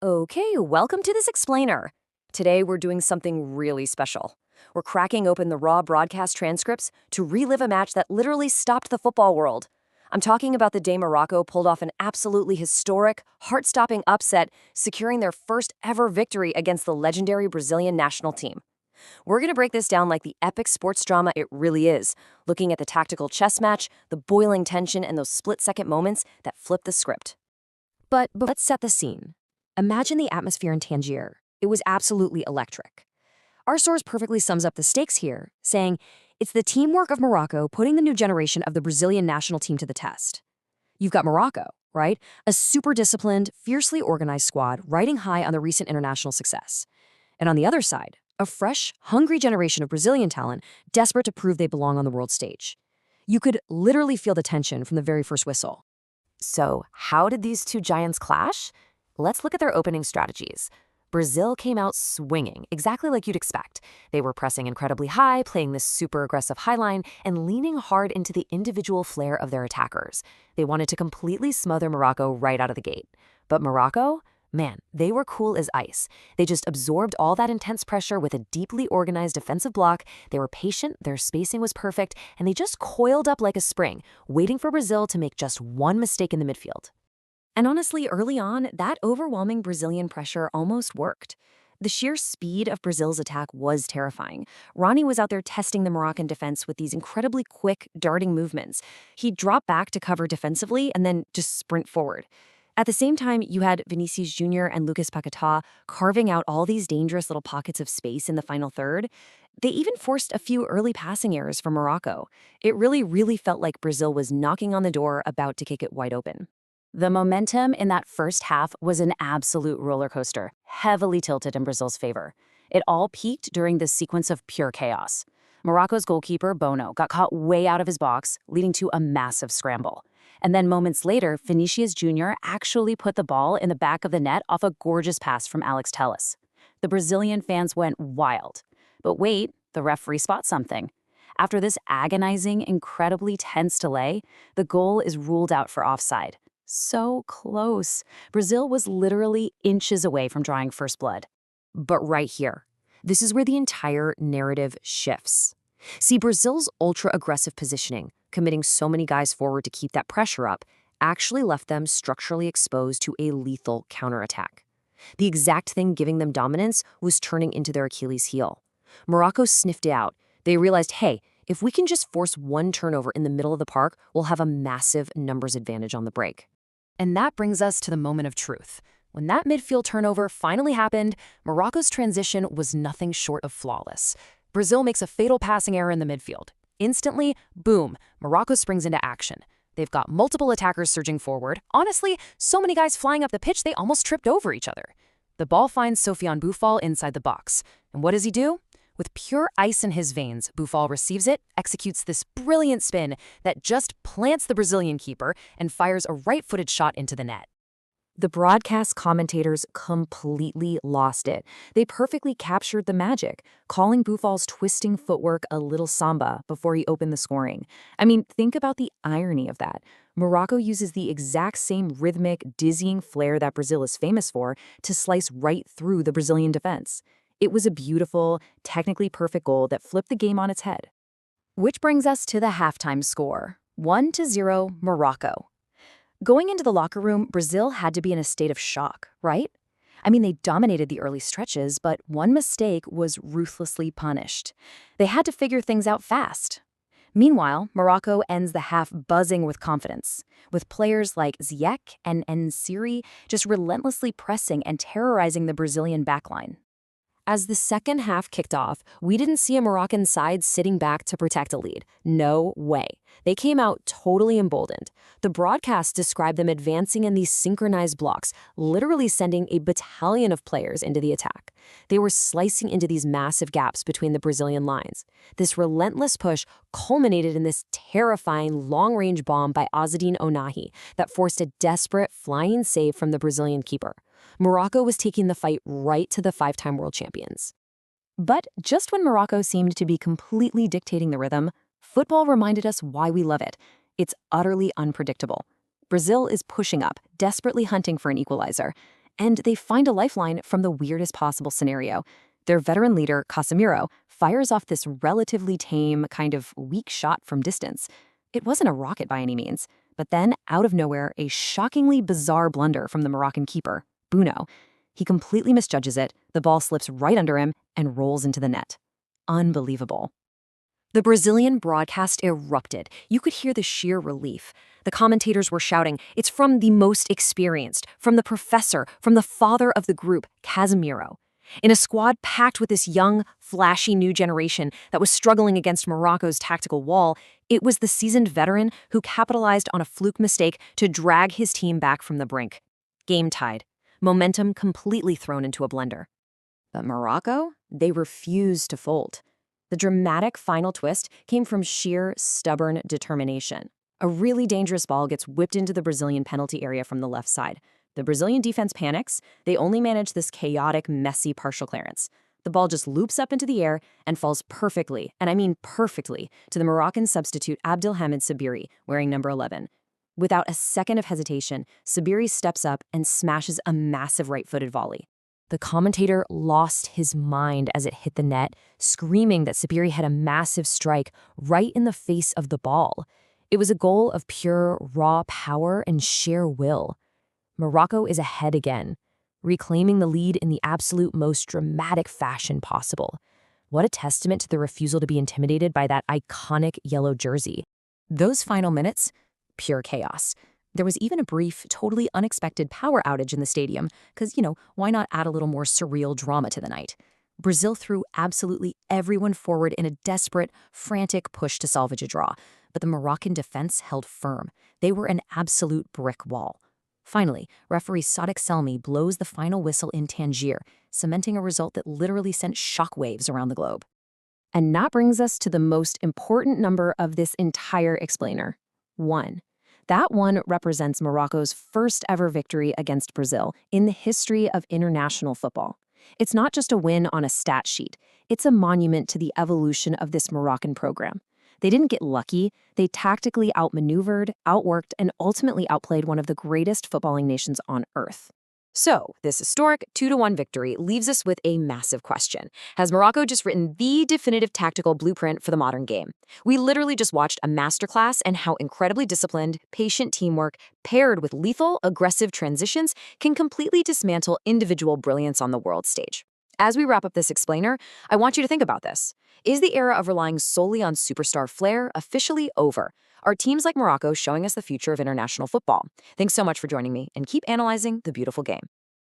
Okay, welcome to this explainer. Today we're doing something really special. We're cracking open the raw broadcast transcripts to relive a match that literally stopped the football world. I'm talking about the day Morocco pulled off an absolutely historic, heart-stopping upset, securing their first ever victory against the legendary Brazilian national team. We're going to break this down like the epic sports drama it really is, looking at the tactical chess match, the boiling tension, and those split-second moments that flip the script. But let's set the scene. Imagine the atmosphere in Tangier. It was absolutely electric. Our source perfectly sums up the stakes here, saying, it's the teamwork of Morocco putting the new generation of the Brazilian national team to the test. You've got Morocco, right? A super disciplined, fiercely organized squad riding high on the recent international success. And on the other side, a fresh, hungry generation of Brazilian talent desperate to prove they belong on the world stage. You could literally feel the tension from the very first whistle. So, how did these two giants clash? Let's look at their opening strategies. Brazil came out swinging, exactly like you'd expect. They were pressing incredibly high, playing this super aggressive highline, and leaning hard into the individual flair of their attackers. They wanted to completely smother Morocco right out of the gate. But Morocco? Man, they were cool as ice. They just absorbed all that intense pressure with a deeply organized defensive block. They were patient, their spacing was perfect, and they just coiled up like a spring, waiting for Brazil to make just one mistake in the midfield. And honestly, early on, that overwhelming Brazilian pressure almost worked. The sheer speed of Brazil's attack was terrifying. Rony was out there testing the Moroccan defense with these incredibly quick, darting movements. He'd drop back to cover defensively and then just sprint forward. At the same time, you had Vinícius Júnior and Lucas Paquetá carving out all these dangerous little pockets of space in the final third. They even forced a few early passing errors for Morocco. It really felt like Brazil was knocking on the door, about to kick it wide open. The momentum in that first half was an absolute roller coaster, heavily tilted in Brazil's favor. It all peaked during this sequence of pure chaos. Morocco's goalkeeper, Bounou, got caught way out of his box, leading to a massive scramble. And then moments later, Vinícius Júnior actually put the ball in the back of the net off a gorgeous pass from Alex Telles. The Brazilian fans went wild. But wait, the referee spots something. After this agonizing, incredibly tense delay, the goal is ruled out for offside. So close. Brazil was literally inches away from drawing first blood. But right here, this is where the entire narrative shifts. See, Brazil's ultra-aggressive positioning, committing so many guys forward to keep that pressure up, actually left them structurally exposed to a lethal counterattack. The exact thing giving them dominance was turning into their Achilles heel. Morocco sniffed it out. They realized, hey, if we can just force one turnover in the middle of the park, we'll have a massive numbers advantage on the break. And that brings us to the moment of truth. When that midfield turnover finally happened, Morocco's transition was nothing short of flawless. Brazil makes a fatal passing error in the midfield. Instantly, boom, Morocco springs into action. They've got multiple attackers surging forward. Honestly, so many guys flying up the pitch they almost tripped over each other. The ball finds Sofiane Boufal inside the box. And what does he do? With pure ice in his veins, Boufal receives it, executes this brilliant spin that just plants the Brazilian keeper and fires a right-footed shot into the net. The broadcast commentators completely lost it. They perfectly captured the magic, calling Boufal's twisting footwork a little samba before he opened the scoring. I mean, think about the irony of that. Morocco uses the exact same rhythmic, dizzying flair that Brazil is famous for to slice right through the Brazilian defense. It was a beautiful, technically perfect goal that flipped the game on its head. Which brings us to the halftime score, 1-0 Morocco. Going into the locker room, Brazil had to be in a state of shock, right? I mean, they dominated the early stretches, but one mistake was ruthlessly punished. They had to figure things out fast. Meanwhile, Morocco ends the half buzzing with confidence, with players like Ziyech and En-Nesyri just relentlessly pressing and terrorizing the Brazilian backline. As the second half kicked off, we didn't see a Moroccan side sitting back to protect a lead. No way. They came out totally emboldened. The broadcast described them advancing in these synchronized blocks, literally sending a battalion of players into the attack. They were slicing into these massive gaps between the Brazilian lines. This relentless push culminated in this terrifying long-range bomb by Azzedine Ounahi that forced a desperate flying save from the Brazilian keeper. Morocco was taking the fight right to the five-time world champions. But just when Morocco seemed to be completely dictating the rhythm, football reminded us why we love it. It's utterly unpredictable. Brazil is pushing up, desperately hunting for an equalizer. And they find a lifeline from the weirdest possible scenario. Their veteran leader, Casemiro, fires off this relatively tame, kind of weak shot from distance. It wasn't a rocket by any means, but then, out of nowhere, a shockingly bizarre blunder from the Moroccan keeper, Bounou. He completely misjudges it, the ball slips right under him, and rolls into the net. Unbelievable. The Brazilian broadcast erupted. You could hear the sheer relief. The commentators were shouting, "It's from the most experienced, from the professor, from the father of the group, Casemiro." In a squad packed with this young, flashy new generation that was struggling against Morocco's tactical wall, it was the seasoned veteran who capitalized on a fluke mistake to drag his team back from the brink. Game tied. Momentum completely thrown into a blender. But Morocco? They refused to fold. The dramatic final twist came from sheer, stubborn determination. A really dangerous ball gets whipped into the Brazilian penalty area from the left side. The Brazilian defense panics. They only manage this chaotic, messy partial clearance. The ball just loops up into the air and falls perfectly, and I mean perfectly, to the Moroccan substitute Abdelhamid Sabiri, wearing number 11. Without a second of hesitation, Sabiri steps up and smashes a massive right-footed volley. The commentator lost his mind as it hit the net, screaming that Sabiri had a massive strike right in the face of the ball. It was a goal of pure, raw power and sheer will. Morocco is ahead again, reclaiming the lead in the absolute most dramatic fashion possible. What a testament to the refusal to be intimidated by that iconic yellow jersey. Those final minutes, pure chaos. There was even a brief, totally unexpected power outage in the stadium, because, why not add a little more surreal drama to the night? Brazil threw absolutely everyone forward in a desperate, frantic push to salvage a draw, but the Moroccan defense held firm. They were an absolute brick wall. Finally, referee Sadok Selmi blows the final whistle in Tangier, cementing a result that literally sent shockwaves around the globe. And that brings us to the most important number of this entire explainer: 1. That one represents Morocco's first ever victory against Brazil in the history of international football. It's not just a win on a stat sheet. It's a monument to the evolution of this Moroccan program. They didn't get lucky. They tactically outmaneuvered, outworked, and ultimately outplayed one of the greatest footballing nations on earth. So, this historic 2-1 victory leaves us with a massive question. Has Morocco just written the definitive tactical blueprint for the modern game? We literally just watched a masterclass in how incredibly disciplined, patient teamwork, paired with lethal, aggressive transitions, can completely dismantle individual brilliance on the world stage. As we wrap up this explainer, I want you to think about this. Is the era of relying solely on superstar flair officially over? Are teams like Morocco showing us the future of international football? Thanks so much for joining me, and keep analyzing the beautiful game.